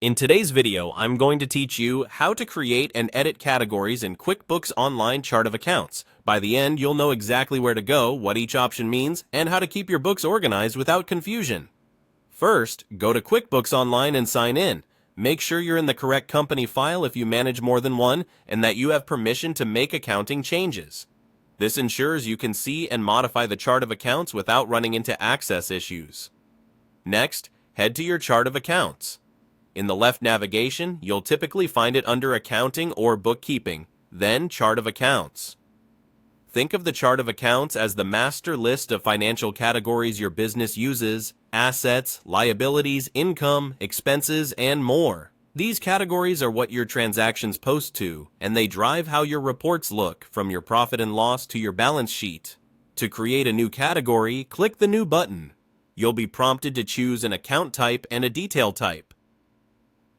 In today's video, I'm going to teach you how to create and edit categories in QuickBooks Online Chart of Accounts. By the end, you'll know exactly where to go, what each option means, and how to keep your books organized without confusion. First, go to QuickBooks Online and sign in. Make sure you're in the correct company file if you manage more than one, and that you have permission to make accounting changes. This ensures you can see and modify the chart of accounts without running into access issues. Next, head to your chart of accounts. In the left navigation, you'll typically find it under Accounting or Bookkeeping, then Chart of Accounts. Think of the Chart of Accounts as the master list of financial categories your business uses: assets, liabilities, income, expenses, and more. These categories are what your transactions post to, and they drive how your reports look, from your profit and loss to your balance sheet. To create a new category, click the New button. You'll be prompted to choose an account type and a detail type.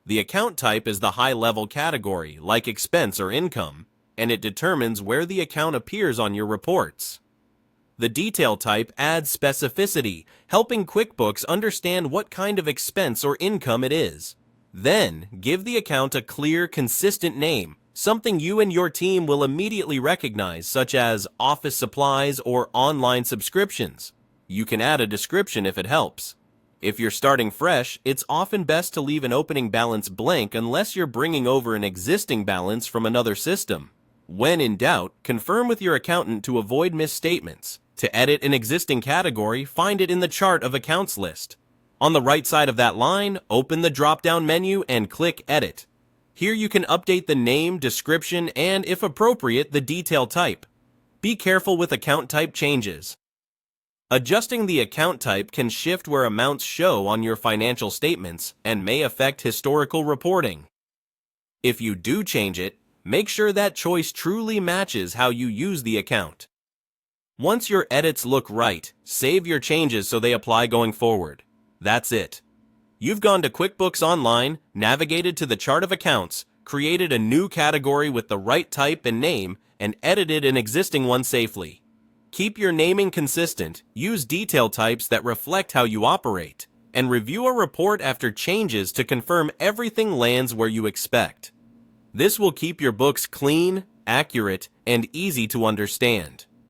The account type is the high-level category, like expense or income, and it determines where the account appears on your reports. The detail type adds specificity, helping QuickBooks understand what kind of expense or income it is. Then, give the account a clear, consistent name, something you and your team will immediately recognize, such as office supplies or online subscriptions. You can add a description if it helps. If you're starting fresh, it's often best to leave an opening balance blank unless you're bringing over an existing balance from another system. When in doubt, confirm with your accountant to avoid misstatements. To edit an existing category, find it in the Chart of Accounts list. On the right side of that line, open the drop-down menu and click Edit. Here you can update the name, description, and, if appropriate, the detail type. Be careful with account type changes. Adjusting the account type can shift where amounts show on your financial statements and may affect historical reporting. If you do change it, make sure that choice truly matches how you use the account. Once your edits look right, save your changes so they apply going forward. That's it. You've gone to QuickBooks Online, navigated to the Chart of Accounts, created a new category with the right type and name, and edited an existing one safely. Keep your naming consistent, use detail types that reflect how you operate, and review a report after changes to confirm everything lands where you expect. This will keep your books clean, accurate, and easy to understand.